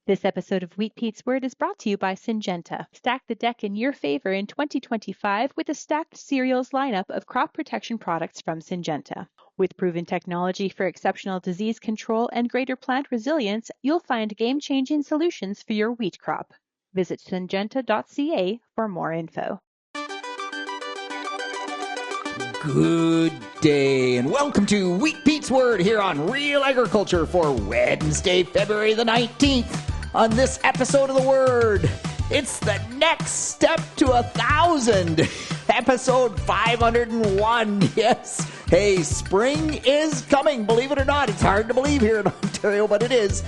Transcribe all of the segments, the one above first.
This episode of Wheat Pete's Word is brought to you by Syngenta. Stack the deck in your favor in 2025 with a stacked cereals lineup of crop protection products from Syngenta. With proven technology for exceptional disease control and greater plant resilience, you'll find game-changing solutions for your wheat crop. Visit syngenta.ca for more info. Good day, and welcome to Wheat Pete's Word here on Real Agriculture for Wednesday, February the 19th. On this episode of The Word, it's the next step to 1,000. Episode 501, yes. Hey, spring is coming, believe it or not. It's hard to believe here in Ontario, but it is.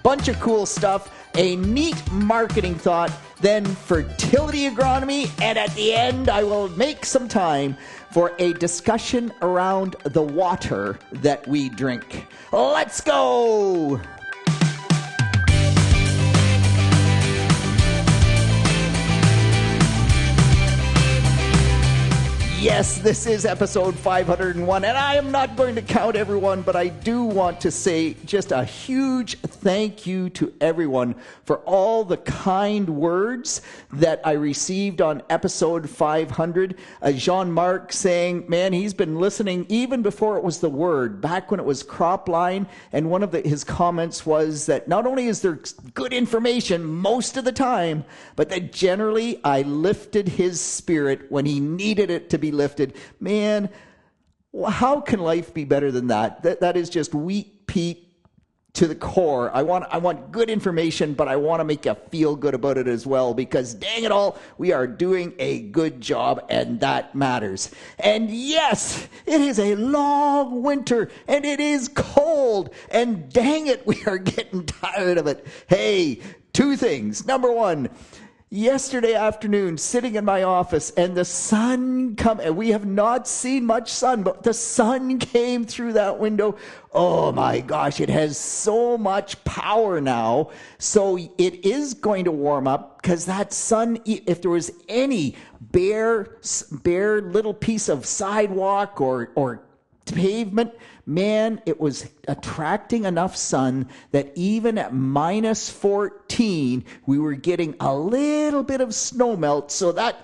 Bunch of cool stuff, a neat marketing thought, then fertility agronomy, and at the end, I will make some time for a discussion around the water that we drink. Let's go! Yes, this is episode 501, and I am not going to count everyone, but I do want to say just a huge thank you to everyone for all the kind words that I received on episode 500. Jean-Marc saying, man, he's been listening even before it was The Word, back when it was Cropline, and one of his comments was that not only is there good information most of the time, but that generally I lifted his spirit when he needed it to be lifted. Man, how can life be better than that? That is just Wheat Pete to the core. I want good information, but I want to make you feel good about it as well, because dang it all, we are doing a good job, and that matters. And yes, it is a long winter, and it is cold, and dang it, we are getting tired of it. Hey, two things. Number one, yesterday afternoon, sitting in my office, and the sun and we have not seen much sun, but the sun came through that window. Oh my gosh, it has so much power now. So it is going to warm up, because that sun, if there was any bare little piece of sidewalk or pavement, man, it was attracting enough sun that even at minus 14, we were getting a little bit of snow melt. So that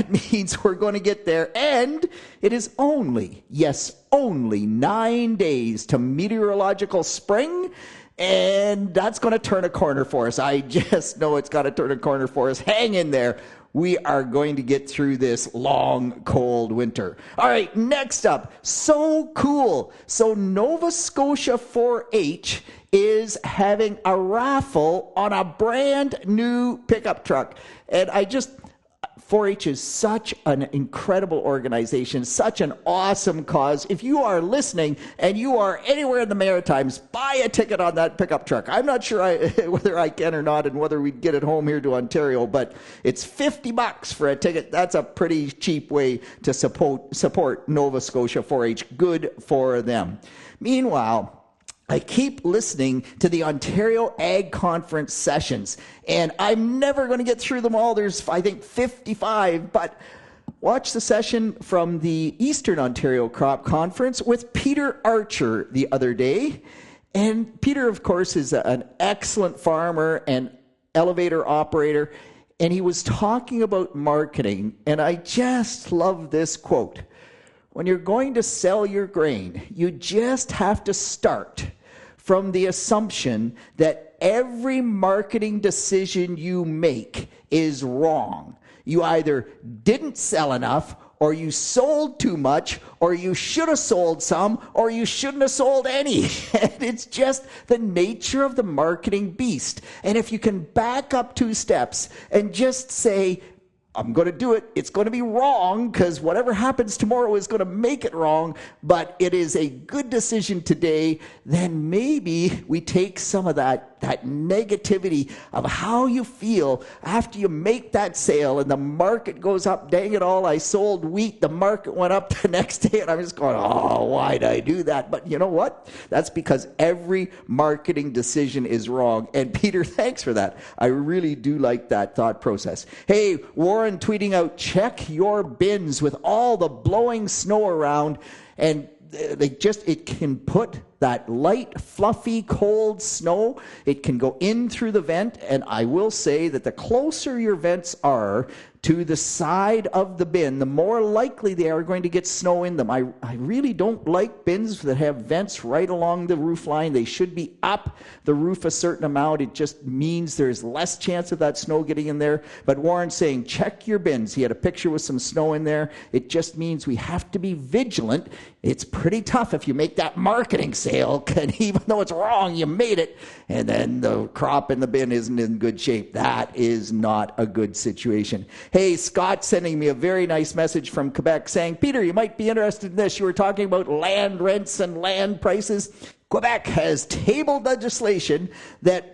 means we're going to get there. And it is only 9 days to meteorological spring. And that's going to turn a corner for us. I just know it's got to turn a corner for us. Hang in there. We are going to get through this long, cold winter. All right, next up, so cool. So Nova Scotia 4-H is having a raffle on a brand new pickup truck. And 4-H is such an incredible organization, such an awesome cause. If you are listening and you are anywhere in the Maritimes, buy a ticket on that pickup truck. I'm not sure whether I can or not, and whether we'd get it home here to Ontario, but it's $50 for a ticket. That's a pretty cheap way to support Nova Scotia 4-H. Good for them. Meanwhile, I keep listening to the Ontario Ag Conference sessions, and I'm never going to get through them all. There's, I think, 55, but watch the session from the Eastern Ontario Crop Conference with Peter Archer the other day. And Peter, of course, is an excellent farmer and elevator operator, and he was talking about marketing, and I just love this quote. When you're going to sell your grain, you just have to start from the assumption that every marketing decision you make is wrong. You either didn't sell enough, or you sold too much, or you should have sold some, or you shouldn't have sold any. And it's just the nature of the marketing beast. And if you can back up 2 steps and just say, I'm going to do it. It's going to be wrong, because whatever happens tomorrow is going to make it wrong, but it is a good decision today. Then maybe we take some of that negativity of how you feel after you make that sale and the market goes up. Dang it all, I sold wheat. The market went up the next day, and I'm just going, oh, why'd I do that? But you know what? That's because every marketing decision is wrong. And Peter, thanks for that. I really do like that thought process. Hey, Warren tweeting out, check your bins with all the blowing snow around. And it can put that light, fluffy, cold snow, it can go in through the vent, and I will say that the closer your vents are to the side of the bin, the more likely they are going to get snow in them. I really don't like bins that have vents right along the roof line. They should be up the roof a certain amount. It just means there's less chance of that snow getting in there. But Warren's saying, check your bins. He had a picture with some snow in there. It just means we have to be vigilant. It's pretty tough if you make that marketing sale, and even though it's wrong, you made it, and then the crop in the bin isn't in good shape. That is not a good situation. Hey, Scott sending me a very nice message from Quebec saying, Peter, you might be interested in this. You were talking about land rents and land prices. Quebec has tabled legislation that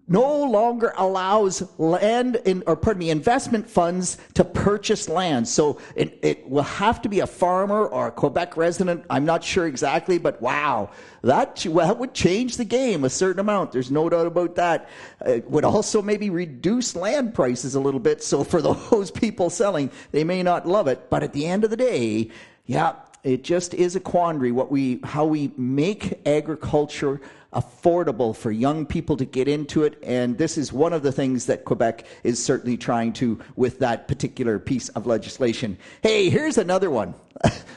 no longer allows investment funds to purchase land. So it will have to be a farmer or a Quebec resident. I'm not sure exactly, but wow, that would change the game a certain amount. There's no doubt about that. It would also maybe reduce land prices a little bit. So for those people selling, they may not love it. But at the end of the day, yeah, it just is a quandary how we make agriculture affordable for young people to get into it, and this is one of the things that Quebec is certainly trying to with that particular piece of legislation. Hey, here's another one.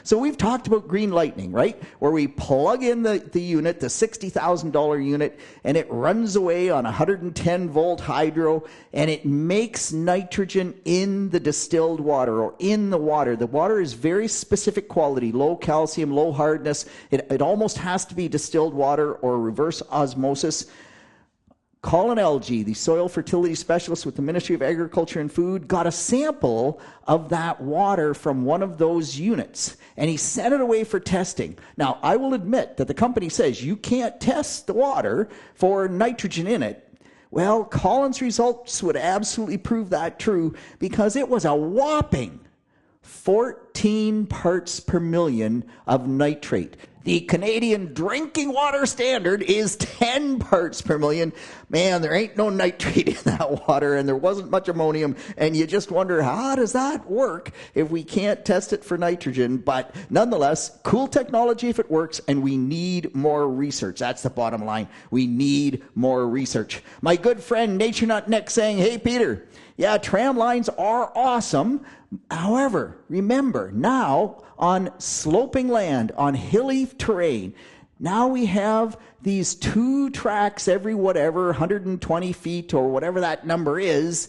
So we've talked about green lightning, right? Where we plug in the unit, the $60,000 unit, and it runs away on 110 volt hydro, and it makes nitrogen in the distilled water or in the water. The water is very specific quality, low calcium, low hardness. It almost has to be distilled water or reverse osmosis. Colin Elgie, the soil fertility specialist with the Ministry of Agriculture and Food, got a sample of that water from one of those units, and he sent it away for testing. Now, I will admit that the company says you can't test the water for nitrogen in it. Well, Colin's results would absolutely prove that true, because it was a whopping 14 parts per million of nitrate. The Canadian drinking water standard is 10 parts per million. Man, there ain't no nitrate in that water, and there wasn't much ammonium, and you just wonder, how does that work if we can't test it for nitrogen? But nonetheless, cool technology if it works, and we need more research. That's the bottom line. We need more research. My good friend Nature Nut Nick saying, hey, Peter, yeah, tram lines are awesome. However, remember, now on sloping land, on hilly terrain, now we have these 2 tracks every 120 feet or whatever that number is,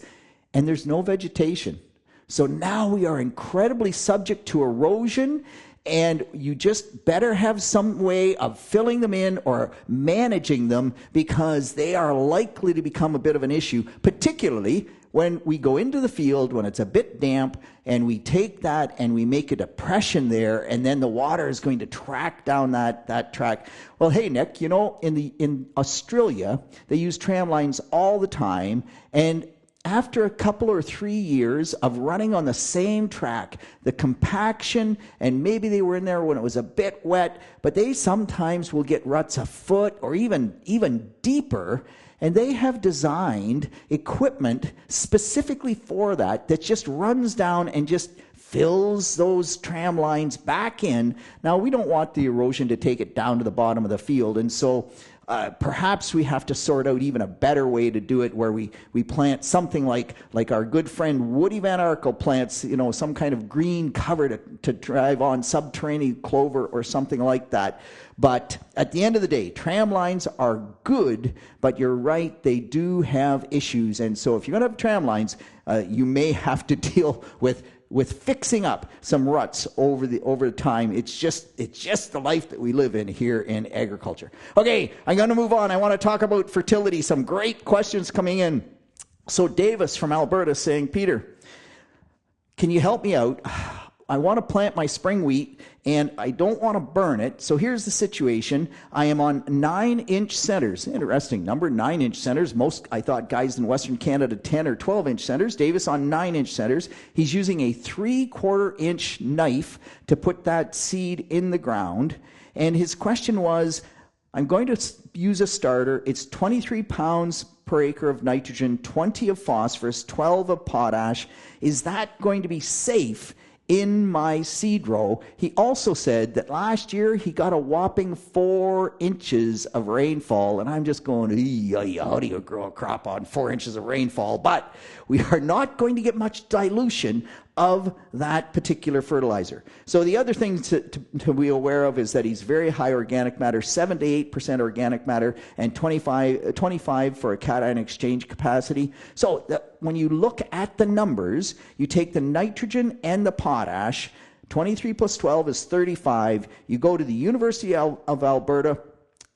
and there's no vegetation. So now we are incredibly subject to erosion, and you just better have some way of filling them in or managing them, because they are likely to become a bit of an issue, particularly when we go into the field, when it's a bit damp, and we take that and we make a depression there, and then the water is going to track down that track. Well, hey, Nick, you know, in Australia, they use tram lines all the time, and after a couple or 3 years of running on the same track, the compaction, and maybe they were in there when it was a bit wet, but they sometimes will get ruts a foot or even deeper. And they have designed equipment specifically for that just runs down and just fills those tram lines back in. Now, we don't want the erosion to take it down to the bottom of the field, and so perhaps we have to sort out even a better way to do it, where we plant something like our good friend Woody Van Arkel plants, you know, some kind of green cover to drive on subterranean clover or something like that. But at the end of the day, tram lines are good, but you're right, they do have issues. And so if you're going to have tram lines, you may have to deal with fixing up some ruts over the time. It's just the life that we live in here in agriculture. Okay, I'm going to move on. I want to talk about fertility. Some great questions coming in. So Davis from Alberta saying, Peter, can you help me out? I want to plant my spring wheat, and I don't want to burn it. So here's the situation. I am on 9-inch centers. Interesting number, 9-inch centers. Most, I thought, guys in Western Canada, 10 or 12-inch centers. Davis on 9-inch centers. He's using a 3/4-inch knife to put that seed in the ground. And his question was, I'm going to use a starter. It's 23 pounds per acre of nitrogen, 20 of phosphorus, 12 of potash. Is that going to be safe in my seed row. He also said that last year he got a whopping 4 inches of rainfall, and I'm just going, how do you grow a crop on 4 inches of rainfall? But we are not going to get much dilution of that particular fertilizer. So the other thing to be aware of is that he's very high organic matter, 7 to 8% organic matter, and 25 for a cation exchange capacity. So when you look at the numbers, you take the nitrogen and the potash, 23 plus 12 is 35. You go to the University of Alberta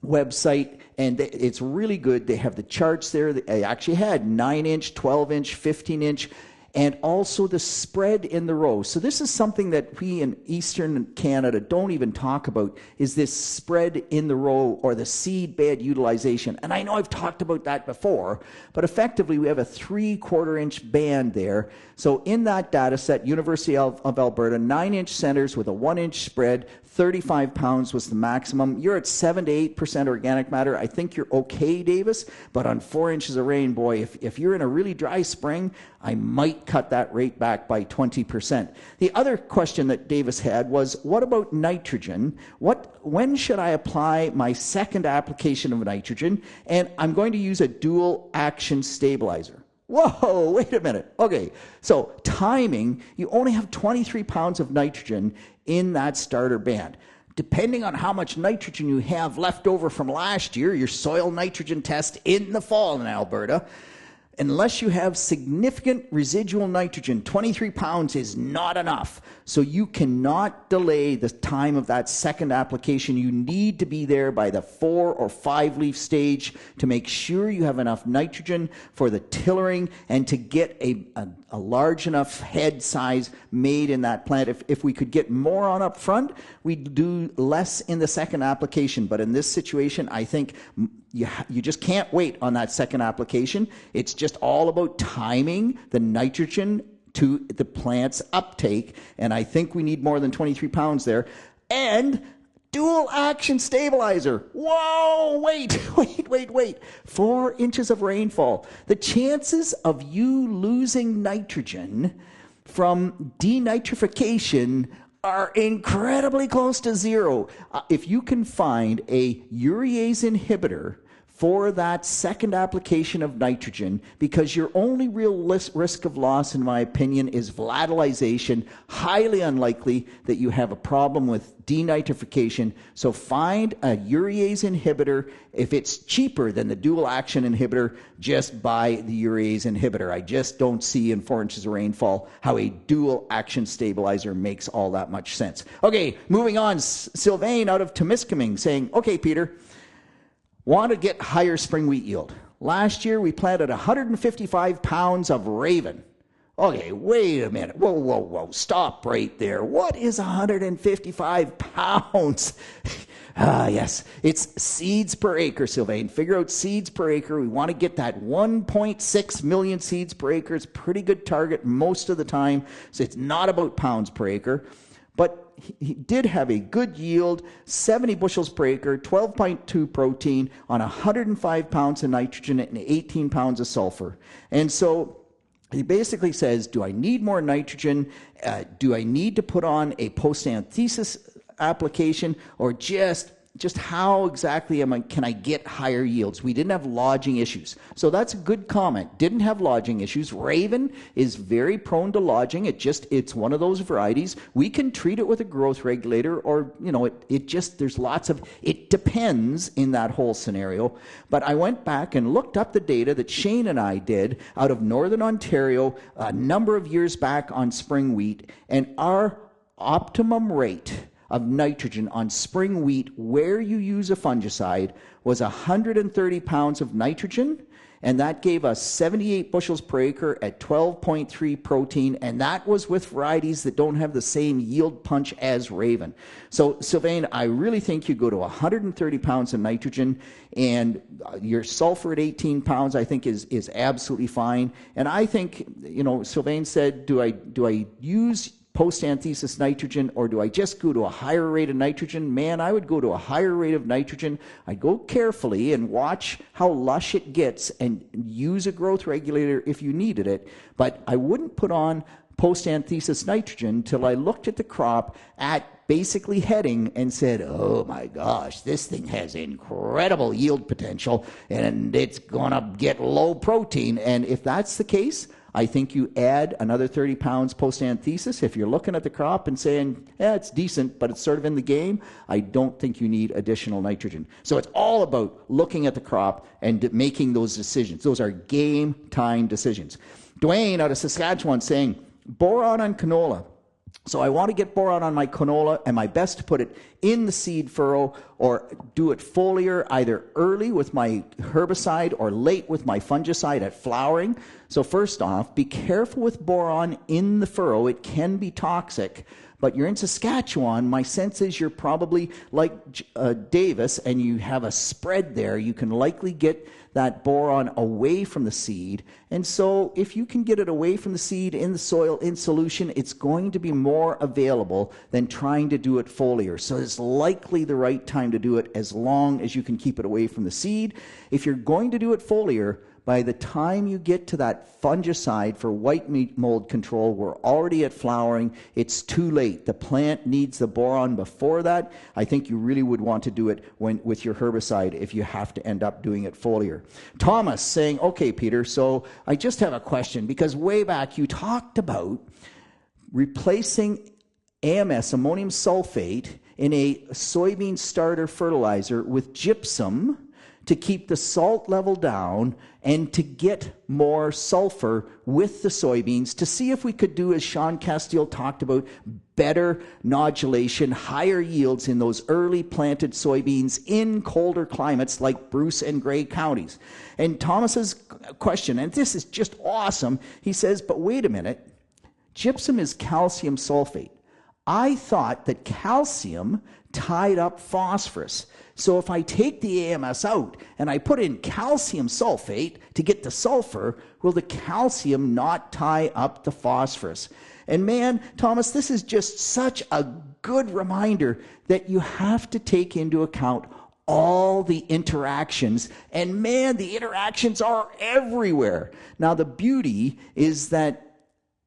website, and it's really good. They have the charts there. They actually had 9-inch, 12-inch, 15-inch, and also the spread in the row. So this is something that we in Eastern Canada don't even talk about, is this spread in the row or the seed bed utilization. And I know I've talked about that before, but effectively we have a 3/4 inch band there. So in that data set, University of Alberta, 9-inch centers with a 1-inch spread, 35 pounds was the maximum. You're at 7 to 8% organic matter. I think you're okay, Davis, but on 4 inches of rain, boy, if you're in a really dry spring, I might cut that rate back by 20%. The other question that Davis had was, what about nitrogen? When should I apply my second application of nitrogen? And I'm going to use a dual action stabilizer. Whoa, wait a minute. Okay, so timing, you only have 23 pounds of nitrogen in that starter band. Depending on how much nitrogen you have left over from last year, your soil nitrogen test in the fall in Alberta, unless you have significant residual nitrogen, 23 pounds is not enough. So you cannot delay the time of that second application. You need to be there by the 4 or 5 leaf stage to make sure you have enough nitrogen for the tillering and to get a large enough head size made in that plant. If we could get more on up front, we'd do less in the second application. But in this situation, I think you just can't wait on that second application. It's just all about timing the nitrogen to the plant's uptake, and I think we need more than 23 pounds there. And dual action stabilizer. Whoa, wait. 4 inches of rainfall. The chances of you losing nitrogen from denitrification are incredibly close to zero. If you can find a urease inhibitor for that second application of nitrogen, because your only real risk of loss, in my opinion, is volatilization. Highly unlikely that you have a problem with denitrification. So find a urease inhibitor. If it's cheaper than the dual action inhibitor, just buy the urease inhibitor. I just don't see in 4 inches of rainfall how a dual action stabilizer makes all that much sense. Okay, moving on. Sylvain out of Temiskaming saying, okay, Peter, want to get higher spring wheat yield. Last year we planted 155 pounds of Raven. Okay, wait a minute. Whoa. Stop right there. What is 155 pounds? Yes, it's seeds per acre, Sylvain. Figure out seeds per acre. We want to get that 1.6 million seeds per acre. It's a pretty good target most of the time. So it's not about pounds per acre. But he did have a good yield, 70 bushels per acre, 12.2 protein on 105 pounds of nitrogen and 18 pounds of sulfur. And so he basically says, do I need more nitrogen? Do I need to put on a post-anthesis application, or just how exactly can I get higher yields? We didn't have lodging issues. So that's a good comment. Didn't have lodging issues. Raven is very prone to lodging. It's one of those varieties. We can treat it with a growth regulator, or, there's lots of, it depends in that whole scenario. But I went back and looked up the data that Shane and I did out of Northern Ontario a number of years back on spring wheat, and our optimum rate of nitrogen on spring wheat where you use a fungicide was 130 pounds of nitrogen, and that gave us 78 bushels per acre at 12.3 protein, and that was with varieties that don't have the same yield punch as Raven. So, Sylvain, I really think you go to 130 pounds of nitrogen, and your sulfur at 18 pounds I think is absolutely fine. And I think, Sylvain said, do I use post-anthesis nitrogen, or do I just go to a higher rate of nitrogen? Man, I would go to a higher rate of nitrogen. I'd go carefully and watch how lush it gets and use a growth regulator if you needed it. But I wouldn't put on post-anthesis nitrogen till I looked at the crop at basically heading and said, oh my gosh, this thing has incredible yield potential and it's going to get low protein. And if that's the case, I think you add another 30 pounds post-anthesis. If you're looking at the crop and saying, yeah, it's decent, but it's sort of in the game, I don't think you need additional nitrogen. So it's all about looking at the crop and making those decisions. Those are game time decisions. Dwayne out of Saskatchewan saying, boron on canola. So I want to get boron on my canola, and my best to put it in the seed furrow or do it foliar either early with my herbicide or late with my fungicide at flowering. So first off, be careful with boron in the furrow. It can be toxic. But you're in Saskatchewan, my sense is you're probably like Davis, and you have a spread there. You can likely get that boron away from the seed. And so if you can get it away from the seed in the soil in solution, it's going to be more available than trying to do it foliar. So it's likely the right time to do it as long as you can keep it away from the seed. If you're going to do it foliar, by the time you get to that fungicide for white mold control, we're already at flowering. It's too late. The plant needs the boron before that. I think you really would want to do it with your herbicide if you have to end up doing it foliar. Thomas saying, okay, Peter, so I just have a question, because way back you talked about replacing AMS, ammonium sulfate, in a soybean starter fertilizer with gypsum to keep the salt level down and to get more sulfur with the soybeans, to see if we could do, as Sean Castile talked about, better nodulation, higher yields in those early planted soybeans in colder climates like Bruce and Grey counties. And Thomas's question, and this is just awesome, he says, but wait a minute, gypsum is calcium sulfate. I thought that calcium tied up phosphorus. So if I take the AMS out and I put in calcium sulfate to get the sulfur, will the calcium not tie up the phosphorus? And man, Thomas, this is just such a good reminder that you have to take into account all the interactions. And man, the interactions are everywhere. Now, the beauty is that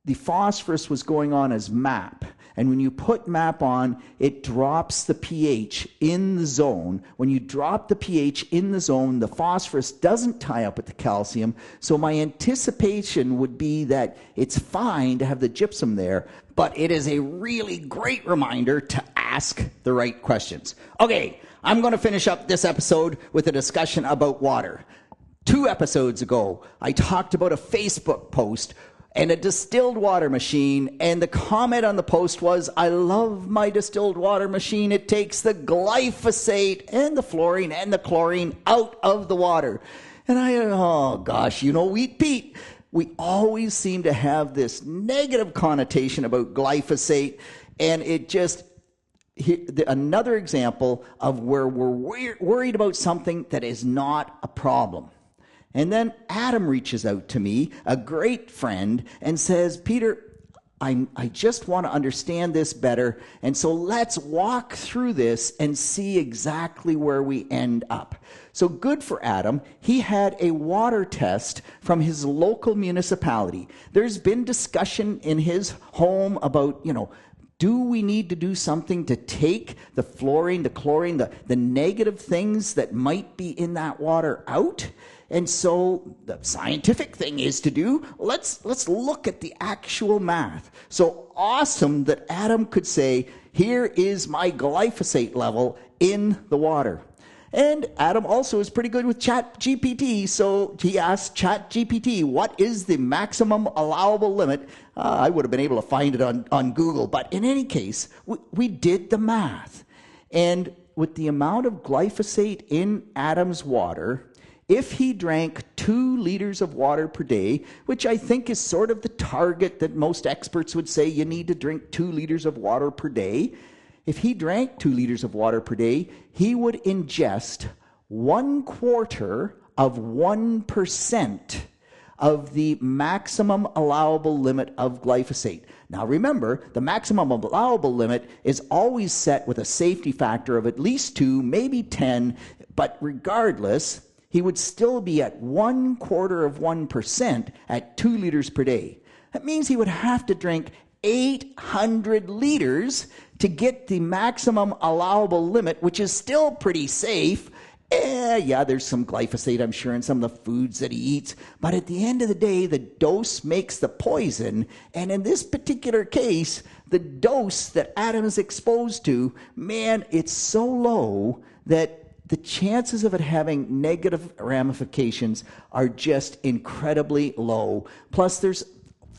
the phosphorus was going on as MAP. And when you put MAP on, it drops the pH in the zone. When you drop the pH in the zone, the phosphorus doesn't tie up with the calcium. So my anticipation would be that it's fine to have the gypsum there, but it is a really great reminder to ask the right questions. Okay, I'm going to finish up this episode with a discussion about water. 2 episodes ago, I talked about a Facebook post and a distilled water machine, and the comment on the post was, I love my distilled water machine. It takes the glyphosate and the fluorine and the chlorine out of the water. And oh gosh, Pete, we always seem to have this negative connotation about glyphosate, and it just, another example of where we're worried about something that is not a problem. And then Adam reaches out to me, a great friend, and says, Peter, I just want to understand this better, and so let's walk through this and see exactly where we end up. So good for Adam. He had a water test from his local municipality. There's been discussion in his home about, do we need to do something to take the fluorine, the chlorine, the negative things that might be in that water out? And so the scientific thing is to do, let's look at the actual math. So awesome that Adam could say, here is my glyphosate level in the water. And Adam also is pretty good with ChatGPT, so he asked ChatGPT, what is the maximum allowable limit? I would have been able to find it on Google, but in any case, we did the math. And with the amount of glyphosate in Adam's water, if he drank 2 liters of water per day, which I think is sort of the target that most experts would say you need to drink 2 liters of water per day, if he drank 2 liters of water per day, he would ingest 1/4 of 1% of the maximum allowable limit of glyphosate. Now remember, the maximum allowable limit is always set with a safety factor of at least 2, maybe 10, but regardless, he would still be at 1/4 of 1% at 2 liters per day. That means he would have to drink 800 liters to get the maximum allowable limit, which is still pretty safe. Yeah, there's some glyphosate, I'm sure, in some of the foods that he eats. But at the end of the day, the dose makes the poison. And in this particular case, the dose that Adam is exposed to, man, it's so low that the chances of it having negative ramifications are just incredibly low. Plus, there's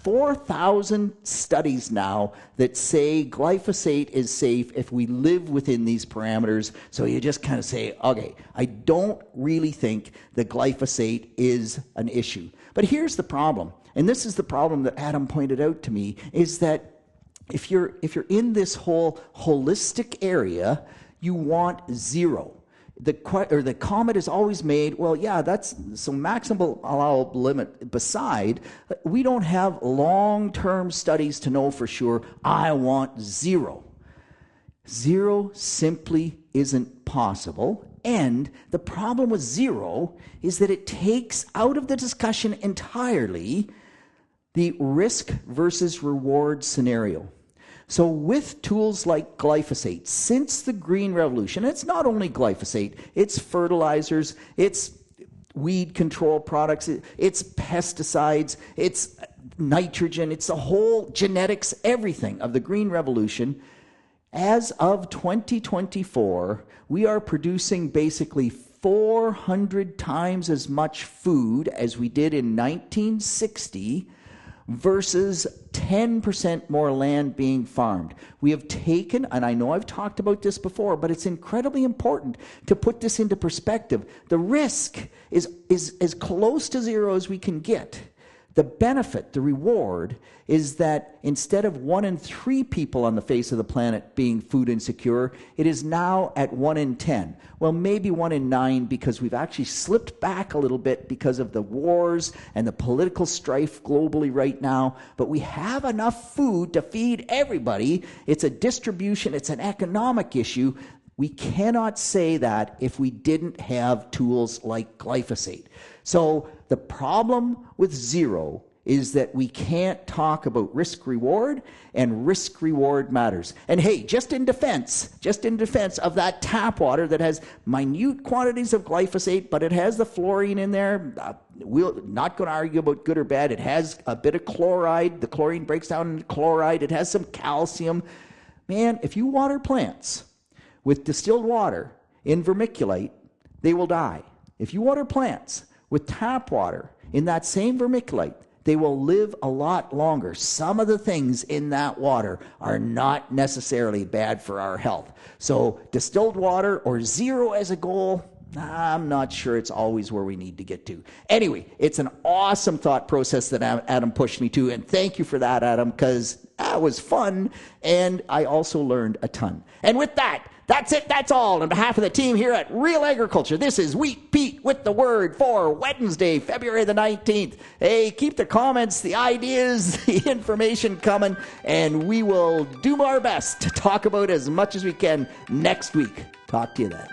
4,000 studies now that say glyphosate is safe if we live within these parameters. So you just kind of say, okay, I don't really think that glyphosate is an issue. But here's the problem, and this is the problem that Adam pointed out to me, is that if you're in this whole holistic area, you want zero. The comment is always made, well, yeah, that's some maximal allowable limit. Beside, we don't have long-term studies to know for sure. I want zero. Zero simply isn't possible. And the problem with zero is that it takes out of the discussion entirely the risk versus reward scenario. So with tools like glyphosate, since the Green Revolution, it's not only glyphosate, it's fertilizers, it's weed control products, it's pesticides, it's nitrogen, it's the whole genetics, everything of the Green Revolution. As of 2024, we are producing basically 400 times as much food as we did in 1960, versus 10% more land being farmed. We have taken, and I know I've talked about this before, but it's incredibly important to put this into perspective. The risk is as close to zero as we can get. The benefit, the reward, is that instead of 1 in 3 people on the face of the planet being food insecure, it is now at 1 in 10. Well, maybe 1 in 9, because we've actually slipped back a little bit because of the wars and the political strife globally right now. But we have enough food to feed everybody. It's a distribution, it's an economic issue. We cannot say that if we didn't have tools like glyphosate. So the problem with zero is that we can't talk about risk-reward, and risk-reward matters. And hey, just in defense of that tap water that has minute quantities of glyphosate, but it has the fluorine in there, we're not going to argue about good or bad. It has a bit of chloride. The chlorine breaks down into chloride. It has some calcium. Man, if you water plants with distilled water in vermiculite, they will die. If you water plants with tap water in that same vermiculite, they will live a lot longer. Some of the things in that water are not necessarily bad for our health. So distilled water or zero as a goal, I'm not sure it's always where we need to get to. Anyway, it's an awesome thought process that Adam pushed me to, and thank you for that, Adam, because that was fun, and I also learned a ton. And with that, that's it, that's all. On behalf of the team here at Real Agriculture, this is Wheat Pete with the Word for Wednesday, February the 19th. Hey, keep the comments, the ideas, the information coming, and we will do our best to talk about as much as we can next week. Talk to you then.